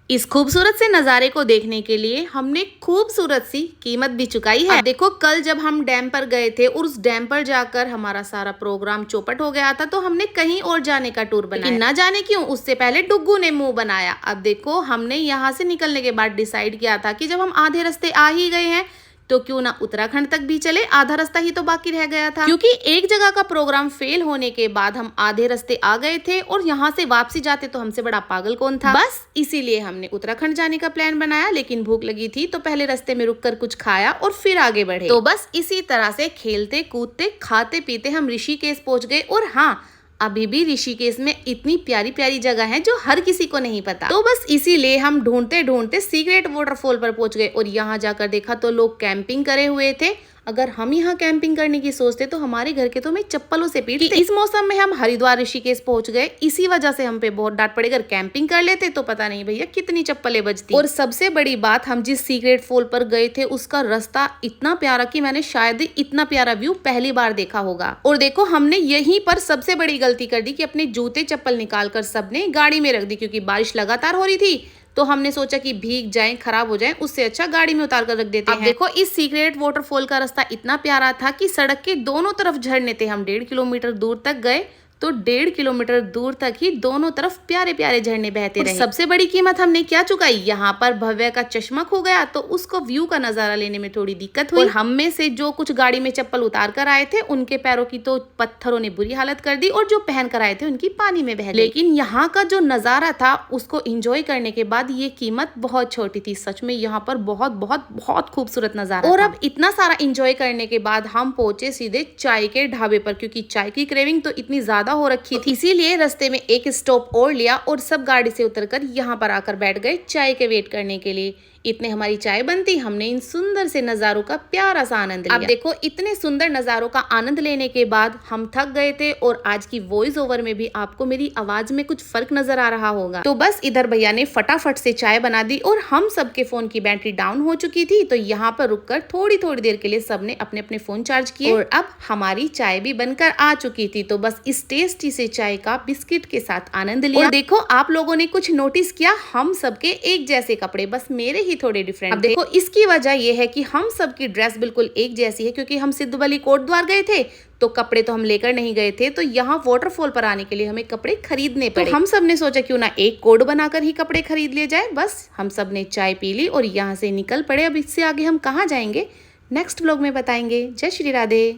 इस खूबसूरत से नज़ारे को देखने के लिए हमने खूबसूरत सी कीमत भी चुकाई है। देखो कल जब हम डैम पर गए थे और उस डैम पर जाकर हमारा सारा प्रोग्राम चौपट हो गया था, तो हमने कहीं और जाने का टूर बनाया। लेकिन ना जाने क्यों उससे पहले डुग्गू ने मुंह बनाया। अब देखो हमने यहाँ से निकलने के बाद डिसाइड किया था कि जब हम आधे रास्ते आ ही गए हैं तो क्यों ना उत्तराखंड तक भी चले, आधा रास्ता ही तो बाकी रह गया था। क्योंकि एक जगह का प्रोग्राम फेल होने के बाद हम आधे रास्ते आ गए थे और यहाँ से वापसी जाते तो हमसे बड़ा पागल कौन था। बस इसीलिए हमने उत्तराखंड जाने का प्लान बनाया, लेकिन भूख लगी थी तो पहले रास्ते में रुककर कुछ खाया और फिर आगे बढ़े। तो बस इसी तरह से खेलते कूदते खाते पीते हम ऋषिकेश पहुंच गए। और हाँ, अभी भी ऋषिकेश में इतनी प्यारी प्यारी जगह है जो हर किसी को नहीं पता। तो बस इसीलिए हम ढूंढते ढूंढते सीक्रेट वाटरफॉल पर पहुंच गए और यहाँ जाकर देखा तो लोग कैंपिंग करे हुए थे। अगर हम यहाँ कैंपिंग करने की सोचते तो हमारे घर के तो हमें चप्पलों से पीटते। इस मौसम में हम हरिद्वार ऋषिकेश पहुंच गए, इसी वजह से हम पे बहुत डांट पड़े। अगर कैंपिंग कर लेते तो पता नहीं भैया कितनी चप्पलें बजती। और सबसे बड़ी बात, हम जिस सीक्रेट फॉल पर गए थे उसका रास्ता इतना प्यारा कि मैंने शायद ही इतना प्यारा व्यू पहली बार देखा होगा। और देखो हमने यहीं पर सबसे बड़ी गलती कर दी कि अपने जूते चप्पल निकाल कर सबने गाड़ी में रख दी, क्योंकि बारिश लगातार हो रही थी। तो हमने सोचा कि भीग जाएं, खराब हो जाएं, उससे अच्छा गाड़ी में उतार कर रख देते हैं। अब देखो इस सीक्रेट वाटरफॉल का रास्ता इतना प्यारा था कि सड़क के दोनों तरफ झरने थे। हम 1.5 किलोमीटर दूर तक गए तो 1.5 किलोमीटर दूर तक ही दोनों तरफ प्यारे प्यारे झरने बहते रहे। सबसे बड़ी कीमत हमने क्या चुकाई, यहाँ पर भव्य का चश्मा खो गया तो उसको व्यू का नजारा लेने में थोड़ी दिक्कत हुई। और हम में से जो कुछ गाड़ी में चप्पल उतार कर आए थे उनके पैरों की तो पत्थरों ने बुरी हालत कर दी और जो पहन कर आए थे उनकी पानी में बह गई। लेकिन यहाँ का जो नजारा था उसको इंजॉय करने के बाद ये कीमत बहुत छोटी थी। सच में यहाँ पर बहुत बहुत बहुत खूबसूरत नजारा। और अब इतना सारा इंजॉय करने के बाद हम पहुंचे सीधे चाय के ढाबे पर, क्योंकि चाय की क्रेविंग तो इतनी ज्यादा हो रखी थी। इसीलिए रास्ते में एक स्टॉप और लिया और सब गाड़ी से उतरकर यहाँ पर आकर बैठ गए चाय के वेट करने के लिए। इतने हमारी चाय बनती, हमने इन सुंदर से नजारों का प्यारा सा आनंद लिया। अब देखो इतने सुंदर नजारों का आनंद लेने के बाद हम थक गए थे और आज की वॉइस ओवर में भी आपको मेरी आवाज में कुछ फर्क नजर आ रहा होगा। तो बस इधर भैया ने फटाफट से चाय बना दी और हम सबके फोन की बैटरी डाउन हो चुकी थी, तो यहाँ पर रुककर थोड़ी थोड़ी देर के लिए सबने अपने अपने फोन चार्ज किए और अब हमारी चाय भी बनकर आ चुकी थी। तो बस इस टेस्टी से चाय का बिस्किट के साथ आनंद लिया। और देखो आप लोगों ने कुछ नोटिस किया, हम सबके एक जैसे कपड़े, बस मेरे ही थोड़े डिफरेंट। अब देखो इसकी वजह यह है कि हम सबकी ड्रेस बिल्कुल एक जैसी है, क्योंकि हम सिद्धबली कोटद्वार गए थे तो कपड़े तो हम लेकर नहीं गए थे, तो यहाँ वाटरफॉल पर आने के लिए हमें कपड़े खरीदने पड़े। तो हम सब ने सोचा क्यों ना एक कोड बनाकर ही कपड़े खरीद लिए जाए। बस हम सब ने चाय पी ली और यहाँ से निकल पड़े। अब इससे आगे हम कहाँ जाएंगे नेक्स्ट व्लॉग में बताएंगे। जय श्री राधे।